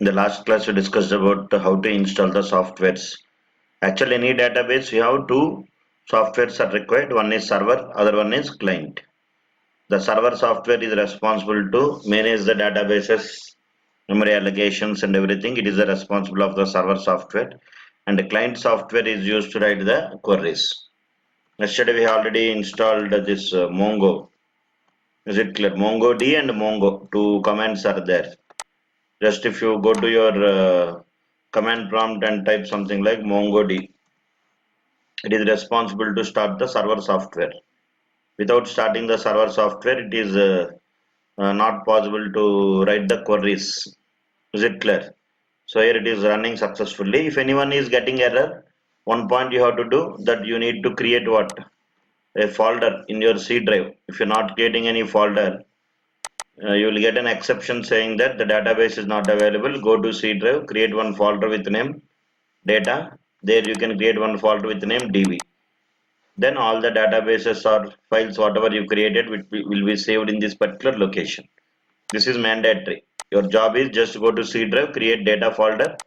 In the last class, we discussed about how to install the softwares. Actually, any database, we have two softwares are required. One is server, other one is client. The server software is responsible to manage the databases, memory allocations and everything. It is the responsible of the server software. And the client software is used to write the queries. Yesterday, we already installed this Mongo. Is it clear? MongoD and Mongo, two commands are there. Just if you go to your command prompt and type something like MongoD, it is responsible to start the server software. Without starting the server software, it is not possible to write the queries. Is it clear? So here it is running successfully. If anyone is getting error, one point you have to do that you need to create what? A folder in your C drive. If you're not creating any folder, you will get an exception saying that the database is not available. Go to C drive, create one folder with name data. There you can create one folder with name DB. Then all the databases or files, whatever you created, will be saved in this particular location. This is mandatory. Your job is just go to C drive, create data folder.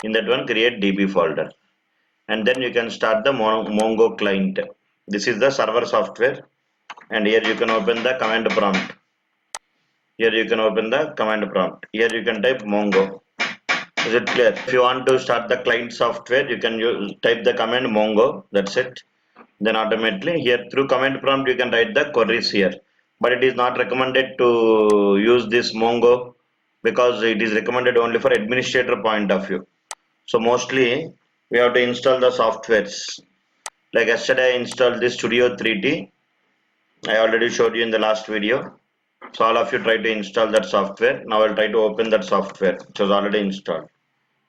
In that one, create DB folder. And then you can start the Mongo client. This is the server software. And here you can open the command prompt. Here you can open the command prompt. Here you can type Mongo. Is it clear? If you want to start the client software, you can type the command Mongo. That's it. Then automatically here through command prompt you can write the queries here. But it is not recommended to use this Mongo because it is recommended only for administrator point of view. So mostly we have to install the softwares. Like yesterday I installed this Studio 3T. I already showed you in the last video. So all of you try to install that software. Now I'll try to open that software which was already installed.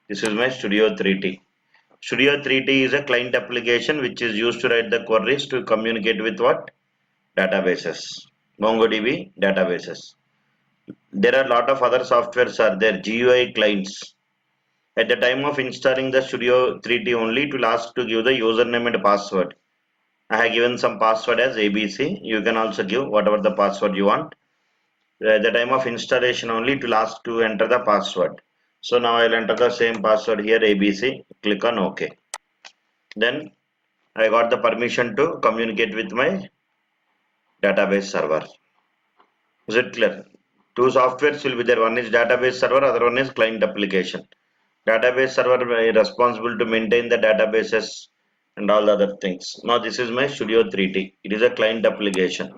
This is my Studio 3T. Studio 3T is a client application which is used to write the queries to communicate with what? Databases. MongoDB databases. There are a lot of other softwares are there, GUI clients. At the time of installing the Studio 3T only, it will ask to give the username and password. I have given some password as ABC. You can also give whatever the password you want. At the time of installation only, it will ask to enter the password. So now I'll enter the same password here, ABC. Click on OK. Then I got the permission to communicate with my database server. Is it clear? Two softwares will be there. One is database server, other one is client application. Database server is responsible to maintain the databases and all the other things. Now this is my Studio 3T. It is a client application.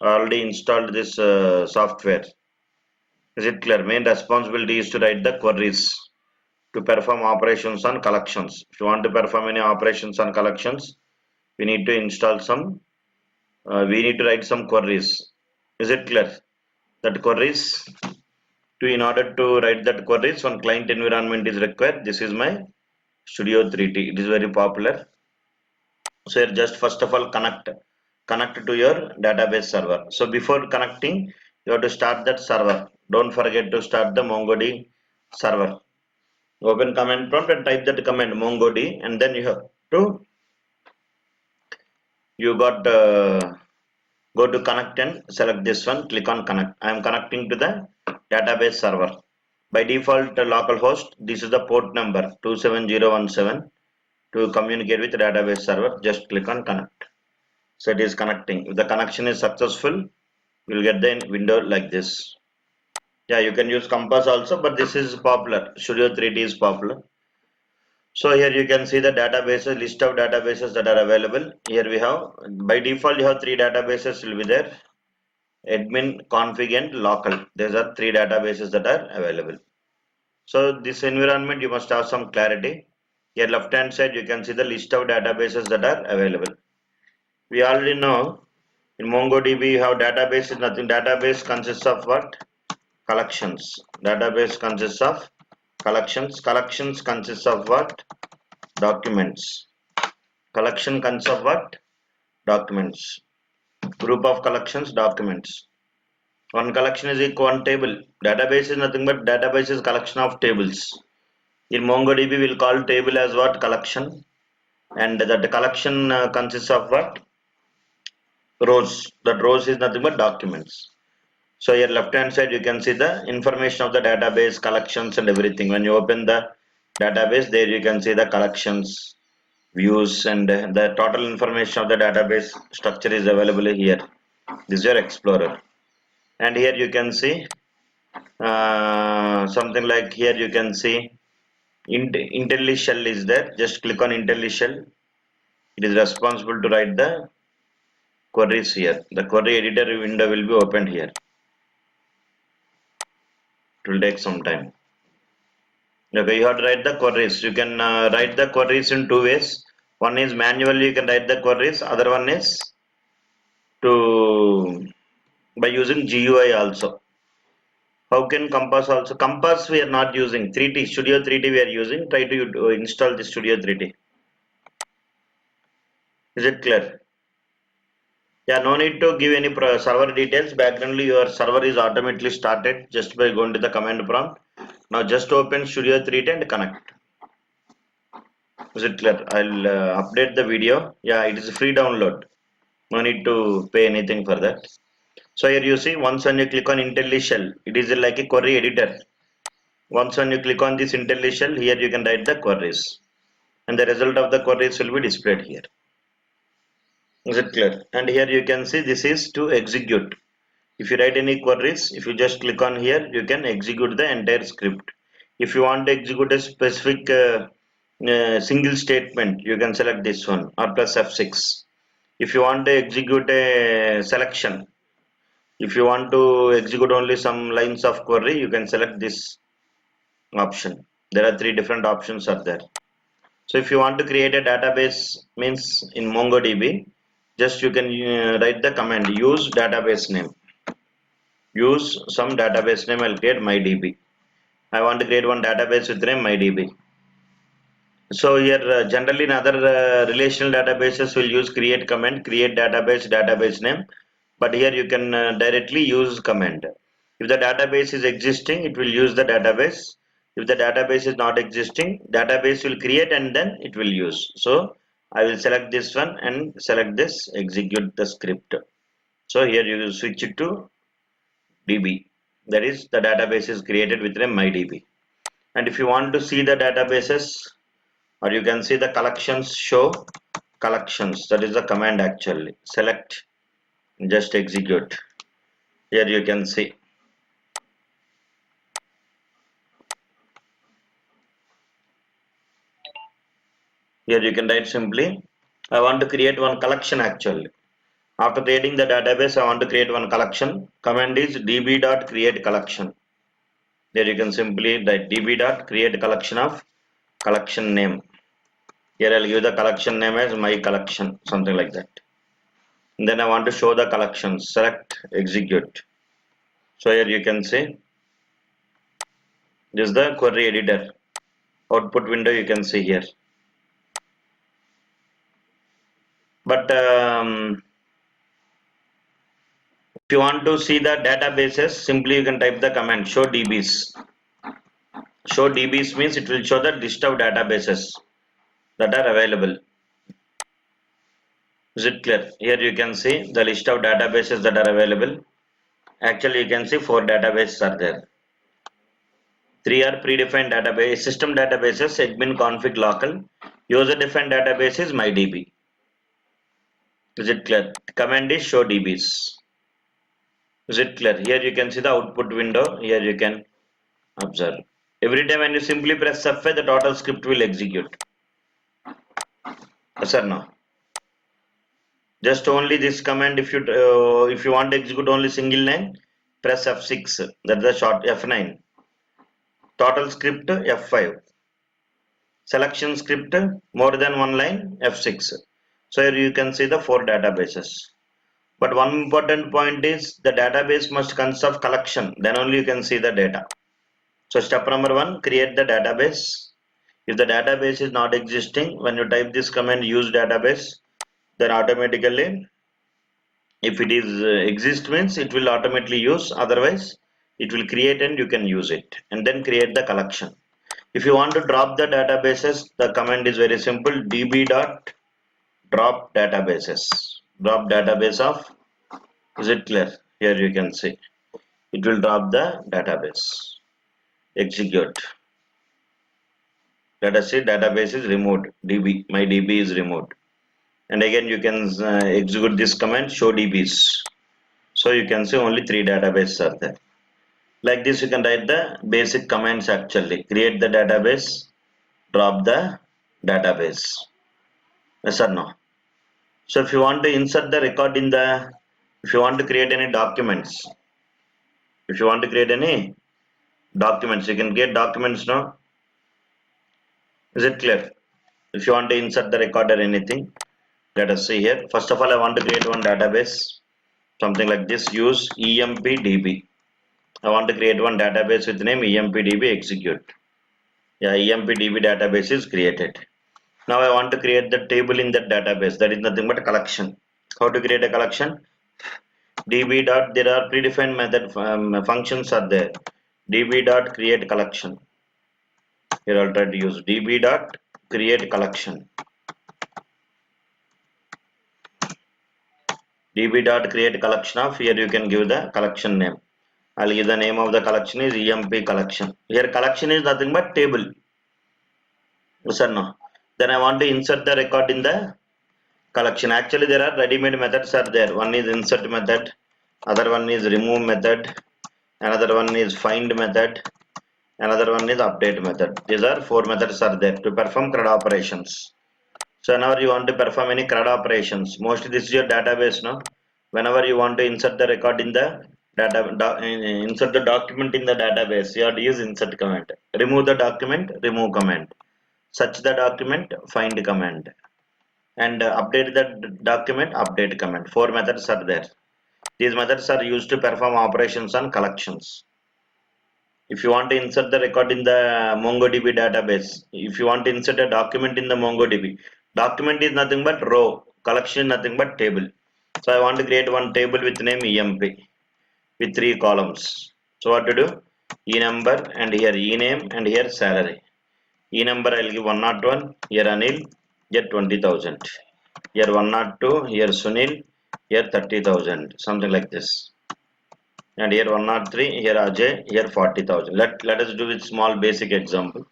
I already installed this software. Is it clear? Main responsibility is to write the queries to perform operations on collections. If you want to perform any operations on collections, we need to install some. We need to write some queries. Is it clear? That queries to in order to write that queries, one client environment is required. This is my Studio 3T. It is very popular. So here just first of all connect to your database server. So before connecting, you have to start that server. Don't forget to start the MongoD server. Open command prompt and type that command MongoD, and then you have to you got go to connect and select this one. Click on connect. I am connecting to the database server. By default, localhost, this is the port number 27017 to communicate with the database server. Just click on connect. So it is connecting. If the connection is successful, you will get the window like this. Yeah, you can use Compass also, but this is popular. Studio 3T is popular. So here you can see the databases, list of databases that are available. Here we have, by default, you have three databases will be there. Admin, config and local. These are three databases that are available. So this environment you must have some clarity. Here left hand side you can see the list of databases that are available. We already know in MongoDB you have database is nothing. Database consists of what? Collections. Database consists of collections. Collections consists of what? Documents. Collection consists of what? Documents. Group of collections, documents. One collection is equal one table. Database is nothing but database is collection of tables. In MongoDB, we'll call table as what? Collection. And that collection consists of what? Rows. That rows is nothing but documents. So here left hand side you can see the information of the database, collections and everything. When you open the database, there you can see the collections, views, and the total information of the database structure is available here. This is your explorer, and here you can see something like here you can see IntelliShell is there. Just click on IntelliShell. It is responsible to write the queries here. The query editor window will be opened here. It will take some time. Okay, you have to write the queries. You can write the queries in two ways. One is manually you can write the queries. Other one is to by using GUI also. How can Compass also? Compass we are not using. 3T Studio 3T we are using. Try to install the Studio 3T. Is it clear? Yeah, no need to give any server details. Backgroundly, your server is automatically started just by going to the command prompt. Now just open Studio 3T and connect. Is it clear? I'll update the video. Yeah, it is a free download. No need to pay anything for that. So here you see, once when you click on IntelliShell, it is like a query editor. Once when you click on this IntelliShell, here you can write the queries, and the result of the queries will be displayed here. Is it clear? And here you can see this is to execute. If you write any queries, if you just click on here, you can execute the entire script. If you want to execute a specific single statement, you can select this one or plus F6. If you want to execute a selection, if you want to execute only some lines of query, you can select this option. There are three different options are there. So if you want to create a database means in MongoDB, just you can write the command use database name. Use some database name. I'll create MyDB. I want to create one database with name MyDB. So here generally in other relational databases will use create command, create database name. But here you can directly use command. If the database is existing, it will use the database. If the database is not existing, database will create and then it will use. So I will select this one and select this, execute the script. So here you will switch it to DB. That is the database is created with a MyDB. And if you want to see the databases, or you can see the collections, show collections. That is the command actually. Select, just execute. Here you can see. Here you can write simply, I want to create one collection actually. After creating the database, I want to create one collection. Command is db.create collection. There you can simply write db.create collection of collection name. Here I'll give the collection name as my collection, something like that. And then I want to show the collections. Select, execute. So here you can see this is the query editor. Output window you can see here. But if you want to see the databases, simply you can type the command show DBs. Show DBs means it will show the list of databases that are available. Is it clear? Here you can see the list of databases that are available. Actually, you can see four databases are there. Three are predefined database, system databases, admin config local. User defined database is MyDB. Is it clear? Command is show DBs. Is it clear? Here you can see the output window. Here you can observe. Every time when you simply press F5, the total script will execute. Yes or no? Just only this command. If you want to execute only single line, press F6. That's the short F9. Total script F5. Selection script more than one line F6. So here you can see the four databases. But one important point is the database must consist of collection. Then only you can see the data. So step number one, create the database. If the database is not existing, when you type this command use database, then automatically if it is exist means it will automatically use, otherwise it will create and you can use it and then create the collection. If you want to drop the databases, the command is very simple, db dot drop databases. Drop database of, is it clear? Here you can see it will drop the database. Execute. Let us see database is removed. DB, my DB is removed. And again you can execute this command, show DBs. So you can see only 3 databases are there. Like this you can write the basic commands actually. Create the database, drop the database. Yes or no? So if you want to insert the record in the, if you want to create any documents, if you want to create any documents, you can get documents now. Is it clear? If you want to insert the record or anything, let us see here. First of all, I want to create one database, something like this. Use empdb. I want to create one database with name empdb. Execute. Yeah, empdb database is created. Now I want to create the table in that database. That is nothing but a collection. How to create a collection? db dot, there are predefined method functions are there. db dot create collection. Here I'll try to use db dot create collection. db dot create collection of, here you can give the collection name. I'll give the name of the collection is emp collection. Here collection is nothing but table. Yes or no? Then I want to insert the record in the collection. Actually there are ready-made methods are there. One is insert method, other one is remove method, another one is find method, another one is update method. These are 4 methods are there to perform CRUD operations. So whenever you want to perform any CRUD operations, mostly this is your database now. Whenever you want to insert the record in the insert the document in the database, you have to use insert command. Remove the document, remove command. Search the document, find command. And update the document, update command. 4 methods are there. These methods are used to perform operations on collections. If you want to insert the record in the MongoDB database, if you want to insert a document in the MongoDB, document is nothing but row, collection is nothing but table. So I want to create one table with name emp with 3 columns. So what to do? E number and here e name and here salary. E number I'll give 101, here Anil, here 20,000. Here 102, here Sunil, here 30,000, something like this. And here 103, here Ajay, here 40,000. Let us do with small basic example.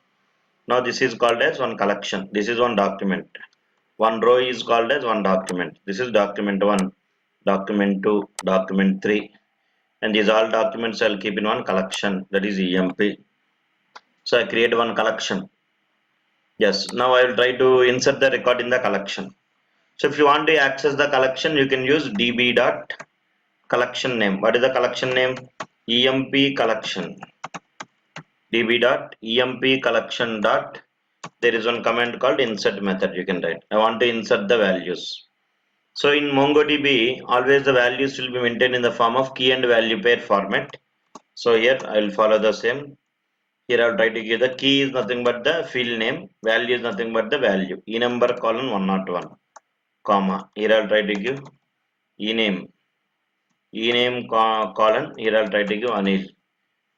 Now this is called as one collection. This is one document. One row is called as one document. This is document 1, document 2, document 3. And these all documents I'll keep in one collection, that is EMP. So I create one collection. Yes, now I will try to insert the record in the collection. So if you want to access the collection, you can use db dot collection name. What is the collection name? EMP collection. db dot emp collection dot, there is one command called insert method you can write. I want to insert the values. So in MongoDB, always the values will be maintained in the form of key and value pair format. So here I will follow the same. Here I will try to give the key is nothing but the field name, value is nothing but the value. E number colon 101, comma. Here I will try to give e name colon. Here I will try to give Anil,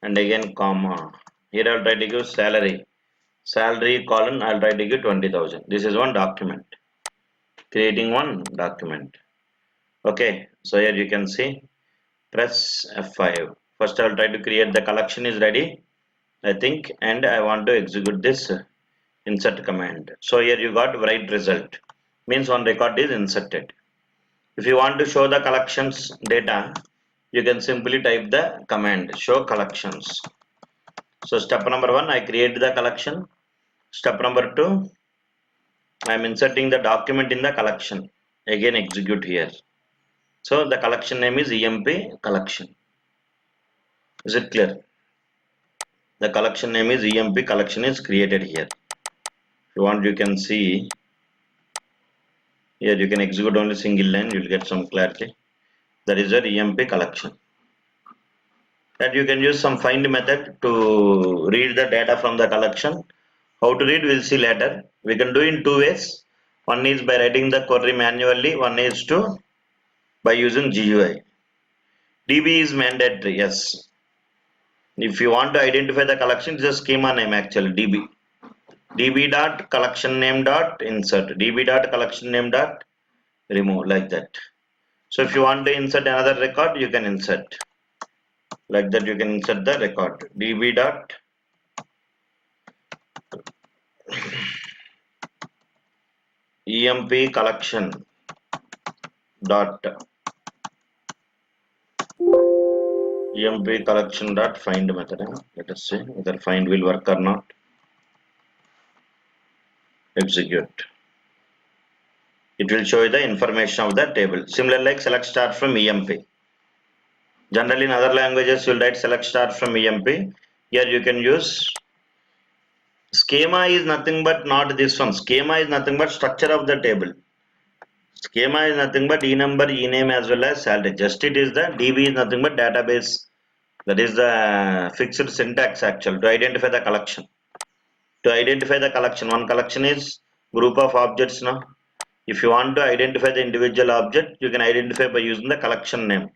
and again comma. Here I will try to give salary colon. I will try to give 20,000. This is one document. Creating one document. Okay, so here you can see, press F5. First I will try to create the collection is ready, I think, and I want to execute this insert command. So here you got right result, means one record is inserted. If you want to show the collections data, you can simply type the command show collections. So step number 1, I create the collection. Step number 2, I am inserting the document in the collection. Again execute here. So the collection name is EMP collection. Is it clear? The collection name is EMP collection is created here. If you want, you can see here, you can execute only single line, you will get some clarity. That is your EMP collection. And you can use some find method to read the data from the collection. How to read, we'll see later. We can do in 2 ways. One is by writing the query manually, one is to by using GUI. DB is mandatory, yes. If you want to identify the collection, it's a schema name actually, DB. DB dot collection name dot insert, DB dot collection name dot remove, like that. So if you want to insert another record, you can insert Like that you can insert the record db dot emp collection dot emp collection dot find method. Let us see whether find will work or not. Execute. It will show you the information of the table. Similar like select star from emp. Generally in other languages you will write select star from emp. Here you can use schema is nothing but not this one. Schema is nothing but structure of the table. Schema is nothing but e-number, e-name as well as salary. Just it is the DB is nothing but database. That is the fixed syntax actual to identify the collection. To identify the collection, one collection is group of objects now. If you want to identify the individual object, you can identify by using the collection name.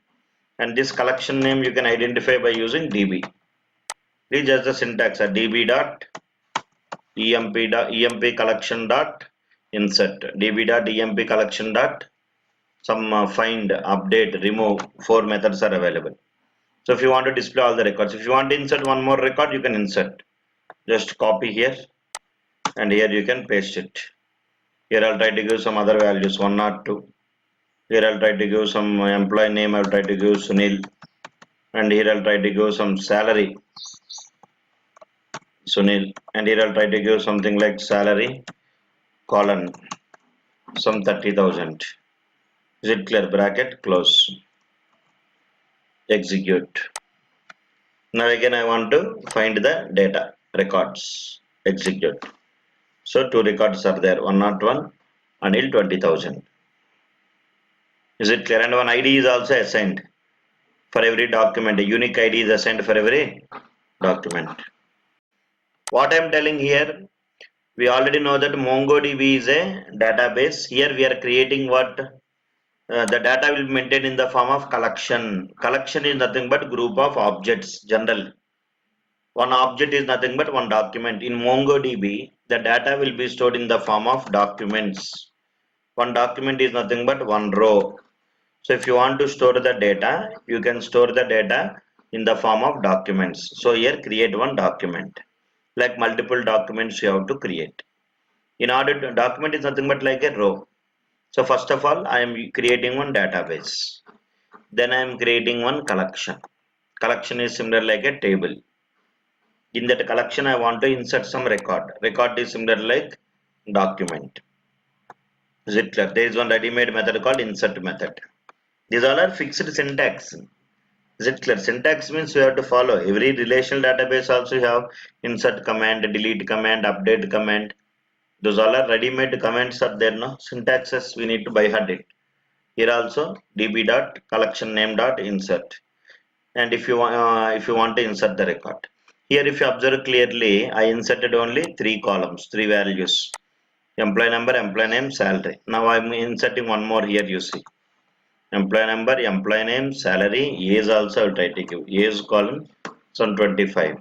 And this collection name you can identify by using DB. This is just the syntax DB dot emp collection dot insert db dot emp collection dot some find update remove 4 methods are available. So if you want to display all the records, if you want to insert one more record, you can insert, just copy here and here you can paste it. Here I'll try to give some other values 1 or 2. Here I'll try to give some employee name, I'll try to give Sunil, and here I'll try to give some salary Sunil, and here I'll try to give something like salary colon some 30,000. Is it clear? Bracket close. Execute. Now again I want to find the data records. Execute. So 2 records are there, 101 until 20,000. Is it clear? And one ID is also assigned for every document. A unique ID is assigned for every document. What I am telling here, we already know that MongoDB is a database. Here we are creating what? The data will be maintained in the form of collection. Collection is nothing but group of objects, general. One object is nothing but one document. In MongoDB, the data will be stored in the form of documents. One document is nothing but one row. So if you want to store the data, you can store the data in the form of documents. So here create one document. Like multiple documents you have to create. In order to document is nothing but like a row. So first of all, I am creating one database. Then I am creating one collection. Collection is similar like a table. In that collection, I want to insert some record. Record is similar like document. Is it clear? There is one ready-made method called insert method. These all are fixed syntax. Is it clear? Syntax means you have to follow. Every relational database also you have insert command, delete command, update command. Those all are ready-made commands are there. No syntaxes we need to by heart it. Here also db dot collection name dot insert. And if you want to insert the record, here if you observe clearly, I inserted only 3 columns, 3 values: employee number, employee name, salary. Now I'm inserting one more here. You see, employee number, employee name, salary, age also I'll try to give age column some 25,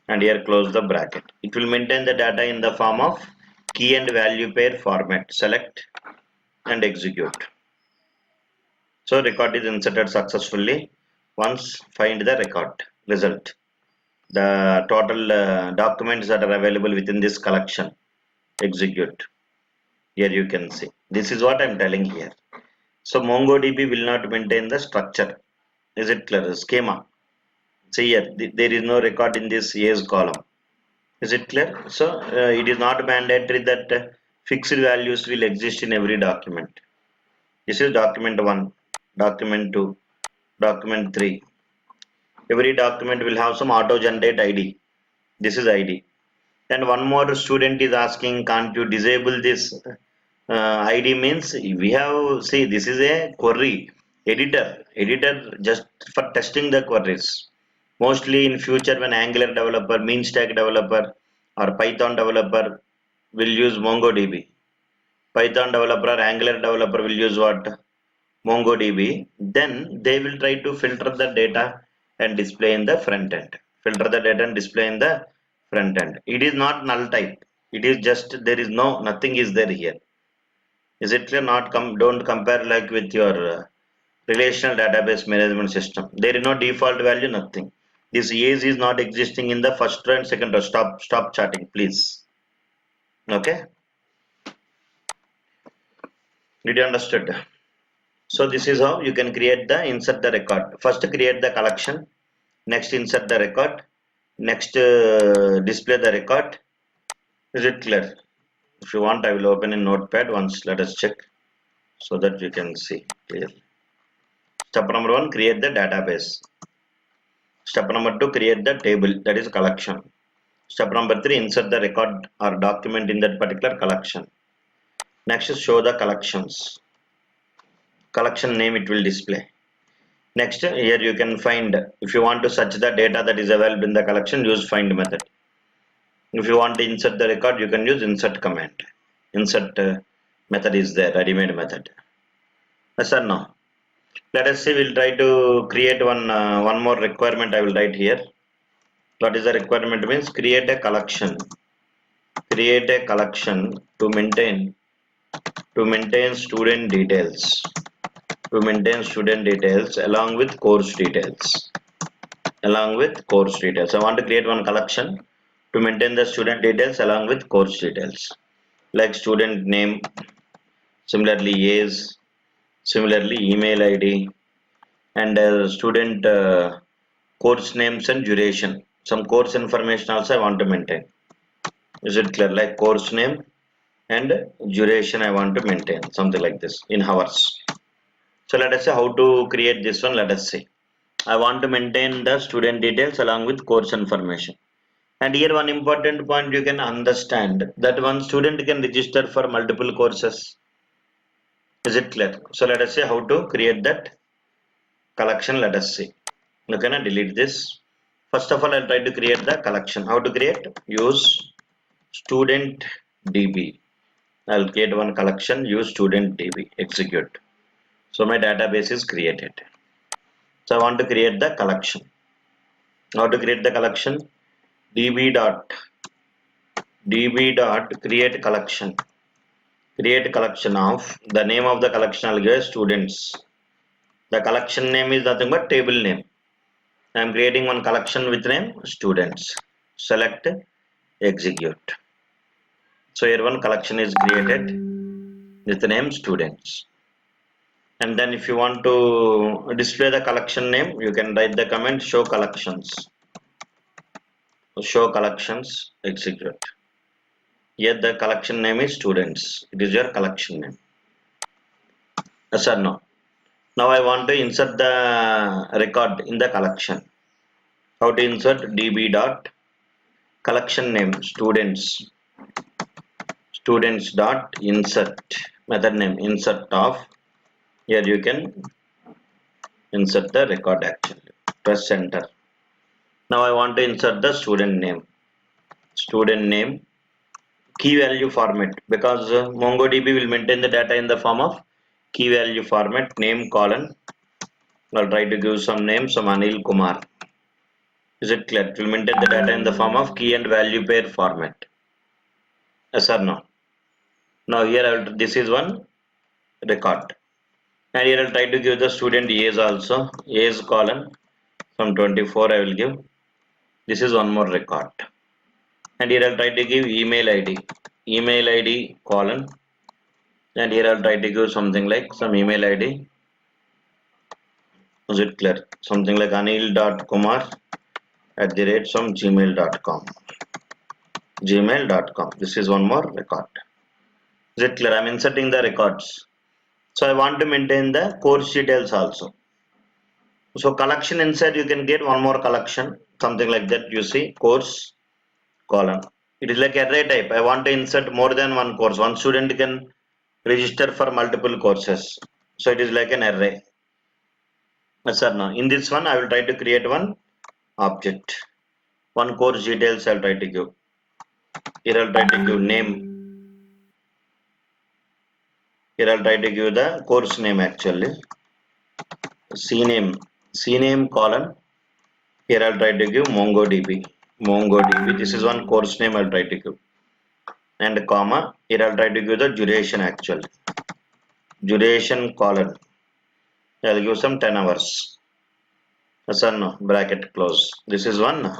and here close the bracket. It will maintain the data in the form of key and value pair format. Select and execute. So record is inserted successfully. Once find the record result, the total documents that are available within this collection. Execute. Here you can see. This is what I am telling here. So MongoDB will not maintain the structure. Is it clear? Schema. See here, there is no record in this years column. Is it clear? So it is not mandatory that fixed values will exist in every document. This is document 1, document 2, document 3. Every document will have some auto generate ID. This is ID. And one more student is asking, can't you disable this ID? Means we have, see, this is a query editor just for testing the queries. Mostly in future when Angular developer, mean stack developer or Python developer will use MongoDB. Python developer or Angular developer will use what? MongoDB. Then they will try to filter the data and display in the front end. Filter the data and display in the front end. It is not null type. It is just there is nothing is there here. Is it clear? Not don't compare like with your Relational database management system. There is no default value, nothing. This age is not existing in the first row and second row. Stop chatting, please. Okay. Did you understood? So this is how you can create the insert the record. First create the collection. Next insert the record. Next display the record. Is it clear? If you want, I will open in Notepad once. Let us check so that you can see clearly. Step number 1, create the database. Step number 2, create the table, that is collection. Step number 3, insert the record or document in that particular collection. Next is show the collections. Collection name it will display. Next, here you can find, if you want to search the data that is available in the collection, use find method. If you want to insert the record, you can use insert command. Insert method is there, ready-made method. Yes or no? Let us see, we'll try to create one more requirement I will write here. What is the requirement means? Create a collection to maintain student details along with course details. I want to create one collection to maintain the student details along with course details, like student name, similarly age, similarly email id, and student course names and duration. Some course information also I want to maintain. Is it clear? Like course name and duration I want to maintain, something like this in hours. So let us see how to create this one. Let us see. I want to maintain the student details along with course information. And here one important point you can understand, that one student can register for multiple courses. Is it clear? So let us see how to create that collection. Let us see. You can delete this. First of all, I'll try to create the collection. How to create? Use student db. I'll create one collection. Use student db. Execute. So my database is created. So I want to create the collection. How to create the collection? db dot create collection. Create collection of the name of the collection. I'll give students. The collection name is nothing but table name. I am creating one collection with name students. Select, execute. So here one collection is created with the name students. And then if you want to display the collection name, you can write the comment show collections. Show collections, execute. Here the collection name is students. It is your collection name. Yes or no? Now I want to insert the record in the collection. How to insert? db dot collection name students dot insert, method name insert of. Here you can insert the record actually. Press enter. Now I want to insert the student name key value format, because MongoDB will maintain the data in the form of key value format. Name colon, I'll try to give some name, some Anil Kumar. Is it clear? It will maintain the data in the form of key and value pair format. Yes or no? Now here this is one record, and here I'll try to give the student age also. Age colon, from 24 I will give. This is one more record, and here I'll try to give email id colon, and here I'll try to give something like some email id. Is it clear? Something like anil.kumar at the rate some gmail.com. This is one more record. Is it clear? I'm inserting the records. So I want to maintain the course details also. So collection inside you can get one more collection, something like that. You see course column. It is like array type. I want to insert more than one course. One student can register for multiple courses. So it is like an array. Yes or no? In this one, I will try to create one object. One course details I'll try to give. Here I'll try to give name. Here I'll try to give the course name actually. CName colon. Here I'll try to give MongoDB. This is one course name I'll try to give. And comma. Here I'll try to give the duration actually. Duration colon. I'll give some 10 hours. Yes or no? Bracket close. This is one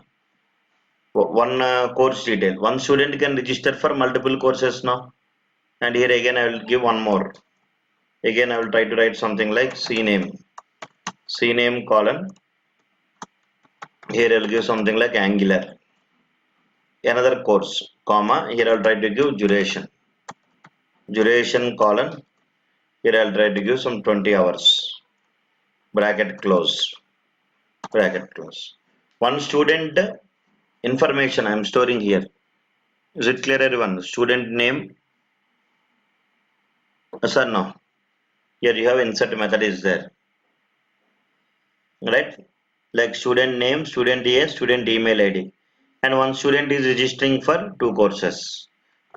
course detail. One student can register for multiple courses now. And here again I will give one more. Again I will try to write something like CNAME colon. Here I will give something like Angular. Another course, comma. Here I will try to give duration. Duration colon. Here I will try to give some 20 hours. Bracket close. Bracket close. One student information I am storing here. Is it clear, everyone? Student name. Yes or no? Here you have insert method is there. Right? Like student name, student year, student email ID. And one student is registering for two courses.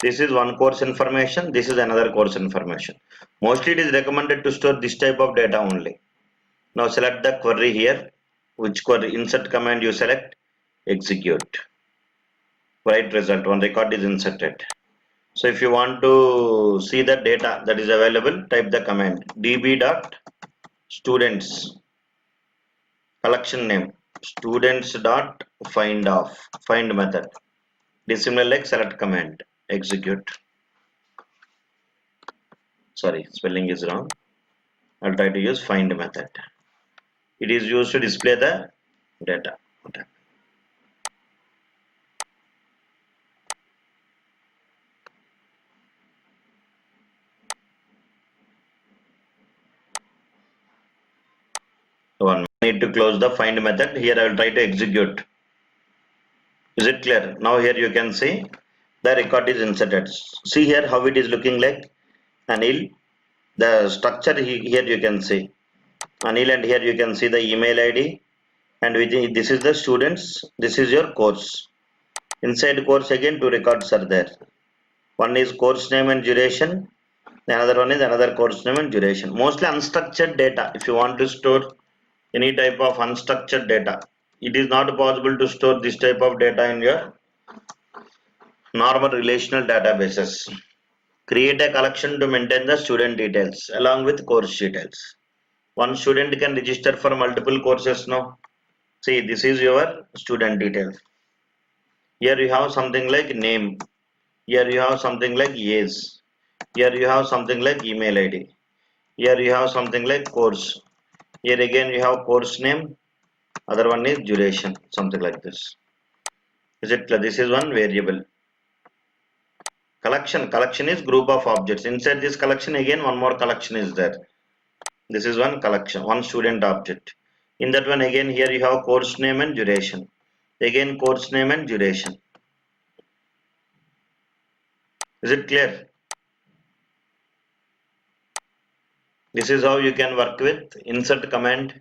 This is one course information. This is another course information. Mostly it is recommended to store this type of data only. Now select the query here. Which query? Insert command you select. Execute. Write result. One record is inserted. So if you want to see the data that is available, type the command db.students collection name students.find find method. It is similar like select command. Execute. Sorry, spelling is wrong. I'll try to use find method. It is used to display the data. One need to close the find method. Here I will try to execute. Is it clear? Now here you can see the record is inserted. See here how it is looking like. Anil, the structure here you can see. Anil, and here you can see the email ID, and within this is the students. This is your course. Inside course again two records are there. One is course name and duration. The another one is another course name and duration. Mostly unstructured data. If you want to store any type of unstructured data, it is not possible to store this type of data in your normal relational databases. Create a collection to maintain the student details along with course details. One student can register for multiple courses now. See, this is your student details. Here you have something like name. Here you have something like age. Here you have something like email ID. Here you have something like course. Here again you have course name. Other one is duration. Something like this. Is it clear? This is one variable. Collection is group of objects. Inside this collection again one more collection is there. This is one collection, one student object. In that one again here you have course name and duration. Again course name and duration. Is it clear? This is how you can work with insert command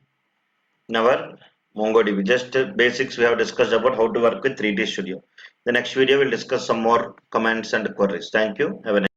in our MongoDB. Just basics we have discussed about how to work with 3D Studio. The next video will discuss some more commands and queries. Thank you. Have a nice